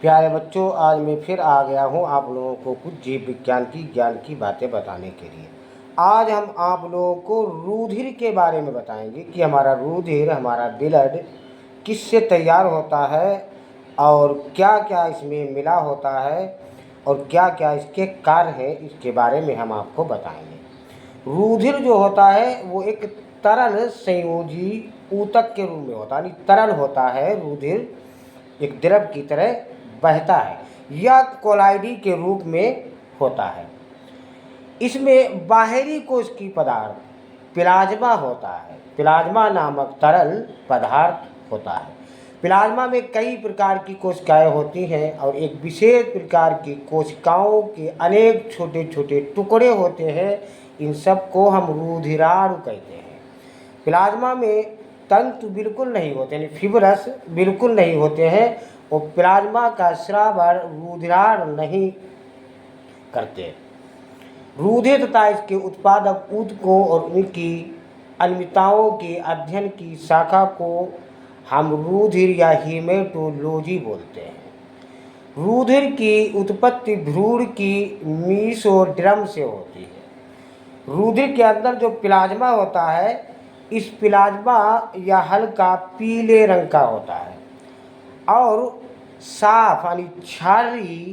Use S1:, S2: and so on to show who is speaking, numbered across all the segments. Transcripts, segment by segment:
S1: प्यारे बच्चों, आज मैं फिर आ गया हूँ आप लोगों को कुछ जीव विज्ञान की ज्ञान की बातें बताने के लिए। आज हम आप लोगों को रुधिर के बारे में बताएंगे कि हमारा रुधिर, हमारा ब्लड किससे तैयार होता है और क्या क्या इसमें मिला होता है और क्या क्या इसके कार्य हैं, इसके बारे में हम आपको बताएंगे। रुधिर जो होता है वो एक तरल संयोजी ऊतक के रूप में होता है, यानी तरल होता है। रुधिर एक द्रव की तरह बहता है या कोलाइडी के रूप में होता है। इसमें बाहरी कोशिकीय पदार्थ प्लाज्मा होता है। प्लाज्मा नामक तरल पदार्थ होता है। प्लाज्मा में कई प्रकार की कोशिकाएं होती हैं और एक विशेष प्रकार की कोशिकाओं के अनेक छोटे छोटे टुकड़े होते हैं। इन सब को हम रुधिराणु कहते हैं। प्लाज्मा में तंतु बिल्कुल नहीं होते, यानी फिब्रस बिल्कुल नहीं होते हैं। वो प्लाज्मा का स्रावन रुधिराणु नहीं करते। रुधिर तथा इसके उत्पादक ऊतकों और उनकी अनियमितताओं के अध्ययन की शाखा को हम रुधिर या हीमेटोलॉजी बोलते हैं। रुधिर की उत्पत्ति भ्रूण की मीसोडर्म से होती है। रुधिर के अंदर जो प्लाज्मा होता है, इस प्लाज्मा या हल्का पीले रंग का होता है और साफ यानी क्षारीय,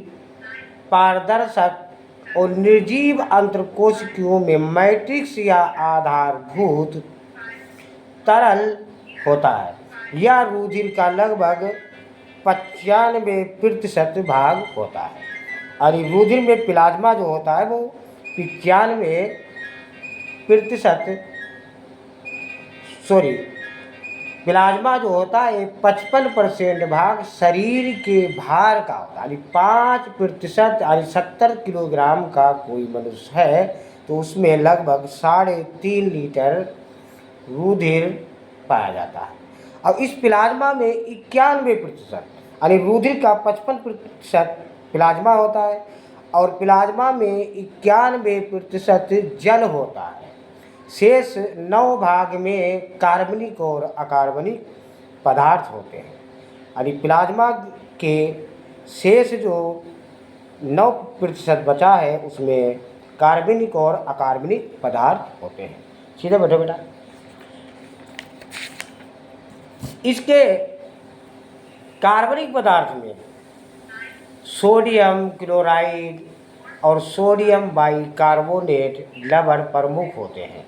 S1: पारदर्शक और निर्जीव अंतर्कोशिकीयों में मैट्रिक्स या आधारभूत तरल होता है। यह रुधिर का लगभग 95% भाग होता है। और रुधिर में प्लाज्मा जो होता है वो 95% प्लाज्मा जो होता है 55% भाग शरीर के भार का होता है। यानी 5% यानी 70 किलोग्राम का कोई मनुष्य है तो उसमें लगभग 3.5 लीटर रुधिर पाया जाता है। अब इस प्लाज्मा में 91% यानी रुधिर का 55% प्लाज्मा होता है और प्लाज्मा में 91% जल होता है। शेष 9 भाग में कार्बनिक और अकार्बनिक पदार्थ होते हैं। यानी प्लाज्मा के शेष जो 9% बचा है उसमें कार्बनिक और अकार्बनिक पदार्थ होते हैं। सीधे बैठो बेटा। इसके कार्बनिक पदार्थ में सोडियम क्लोराइड और सोडियम बाइकार्बोनेट लवण प्रमुख होते हैं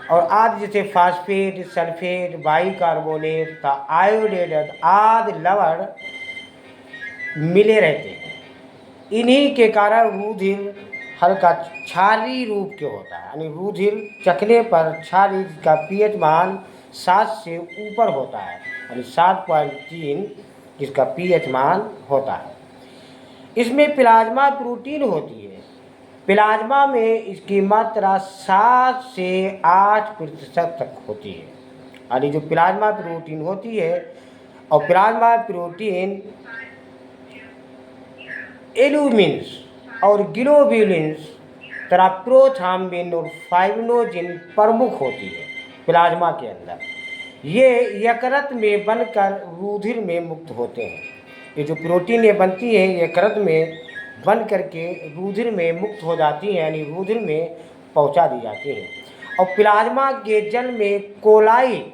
S1: और आदि जैसे फास्फेट, सल्फेट, बाइकार्बोनेट तथा आयोडेट आदि लवण मिले रहते हैं। इन्हीं के कारण रुधिर हल्का क्षारीय रूप के होता है। यानी रुधिर चखने पर क्षारीय का पीएच मान 7 से ऊपर होता है, यानी 7.3 जिसका पीएच मान होता है। इसमें प्लाज्मा प्रोटीन होती है। प्लाज्मा में इसकी मात्रा 7 से 8% तक होती है। यानी जो प्लाज्मा प्रोटीन होती है और प्लाज्मा प्रोटीन एल्यूमिन्स और ग्लोब्यूलिन्स तथा प्रोथ्राम्बिन और फाइब्रिनोजिन प्रमुख होती है प्लाज्मा के अंदर। ये यकृत में बनकर रुधिर में मुक्त होते हैं। ये जो प्रोटीन ये बनती है यकृत में बन करके रुधिर में मुक्त हो जाती है, यानी रुधिर में पहुंचा दी जाती है। और प्लाज्मा के जल में कोलाइड,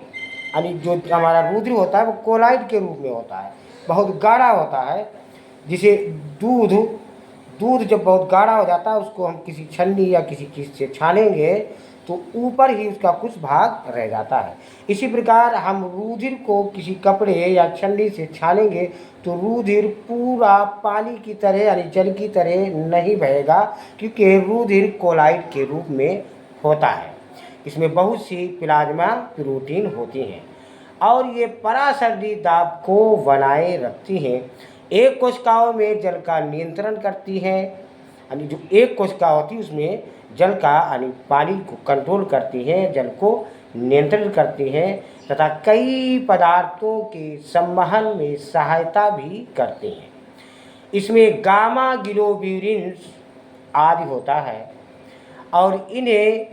S1: यानी जो हमारा रुधिर होता है वो कोलाइड के रूप में होता है, बहुत गाढ़ा होता है। जिसे दूध जब बहुत गाढ़ा हो जाता है उसको हम किसी छन्नी या किसी चीज़ से छानेंगे तो ऊपर ही उसका कुछ भाग रह जाता है। इसी प्रकार हम रुधिर को किसी कपड़े या छन्नी से छानेंगे तो रुधिर पूरा पानी की तरह यानी जल की तरह नहीं बहेगा, क्योंकि रुधिर कोलाइड के रूप में होता है। इसमें बहुत सी प्लाज्मा प्रोटीन होती हैं और ये पराशरीर दाब को बनाए रखती हैं। एक कोशिकाओं में जल का नियंत्रण करती है, यानी जो एक कोशिका होती है उसमें जल का यानी पानी को कंट्रोल करती है, जल को नियंत्रण करती है तथा कई पदार्थों के संवहन में सहायता भी करती हैं। इसमें गामा ग्लोब्यूलिन्स आदि होता है और इन्हें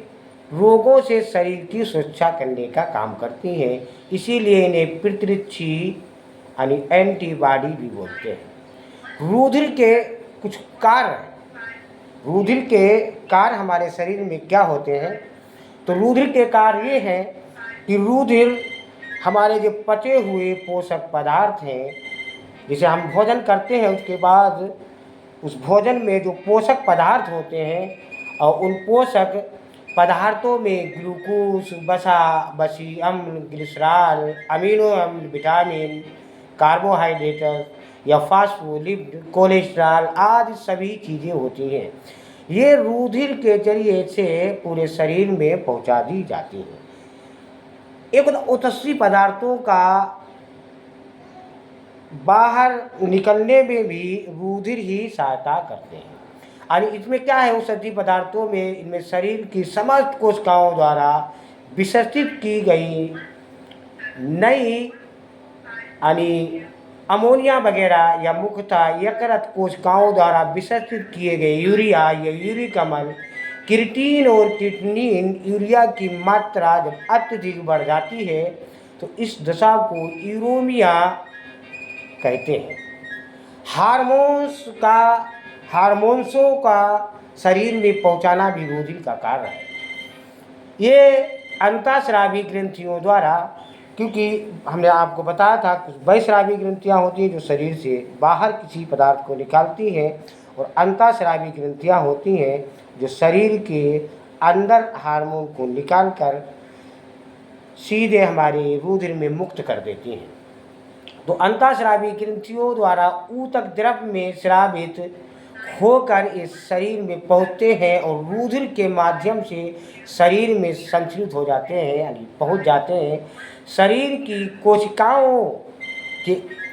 S1: रोगों से शरीर की सुरक्षा करने का काम करती हैं। इसीलिए इन्हें प्रतिरक्षी यानी एंटीबॉडी भी बोलते हैं। रुधिर के कुछ कार्य हैं। रुधिर के कार्य हमारे शरीर में क्या होते हैं? तो रुधिर के कार्य ये हैं कि रुधिर हमारे जो पचे हुए पोषक पदार्थ हैं, जिसे हम भोजन करते हैं, उसके बाद उस भोजन में जो पोषक पदार्थ होते हैं और उन पोषक पदार्थों में ग्लूकोज, वसा, वसी अम्ल, ग्लिसरॉल, अमीनो अम्ल, विटामिन, कार्बोहाइड्रेट या फास्फोलिपिड, कोलेस्ट्रॉल आदि सभी चीज़ें होती हैं। ये रुधिर के जरिए से पूरे शरीर में पहुंचा दी जाती हैं। एक उत्सर्गी पदार्थों का बाहर निकलने में भी रुधिर ही सहायता करते हैं। और इसमें क्या है, उत्सर्गी पदार्थों में इनमें शरीर की समस्त कोशिकाओं द्वारा विसर्जित की गई नई यानी अमोनिया वगैरह या मुख्यतः यकृत कोशिकाओं द्वारा विसर्जित किए गए यूरिया या यूरिक अम्ल, क्रिएटिन और क्रिएटिनिन, यूरिया की मात्रा जब अत्यधिक बढ़ जाती है तो इस दशा को यूरेमिया कहते हैं। हार्मोन्सों का शरीर में पहुंचाना भी रुधिर का कार्य है। ये अंतःस्रावी ग्रंथियों द्वारा, क्योंकि हमने आपको बताया था कुछ बहिस्रावी ग्रंथियाँ होती हैं जो शरीर से बाहर किसी पदार्थ को निकालती हैं, और अंतःस्रावी ग्रंथियाँ होती हैं जो शरीर के अंदर हार्मोन को निकालकर सीधे हमारे रुधिर में मुक्त कर देती हैं। तो अंतःस्रावी ग्रंथियों द्वारा ऊतक द्रव में स्रावित होकर इस शरीर में पहुँचते हैं और रुधिर के माध्यम से शरीर में संचरित हो जाते हैं, यानी पहुँच जाते हैं। शरीर की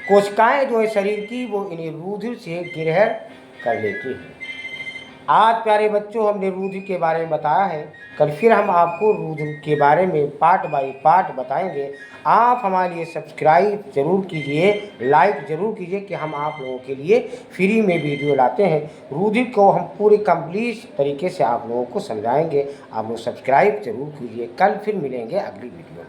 S1: कोशिकाएं जो है शरीर की, वो इन्हें रुधिर से ग्रहण कर लेती हैं। आज प्यारे बच्चों, हमने रुधिर के बारे में बताया है। कल फिर हम आपको रुधिर के बारे में पार्ट बाय पार्ट बताएंगे। आप हमारे लिए सब्सक्राइब जरूर कीजिए, लाइक ज़रूर कीजिए कि हम आप लोगों के लिए फ्री में वीडियो लाते हैं। रुधिर को हम पूरे कंप्लीट तरीके से आप लोगों को समझाएंगे। आप लोग सब्सक्राइब जरूर कीजिए। कल फिर मिलेंगे अगली वीडियो में।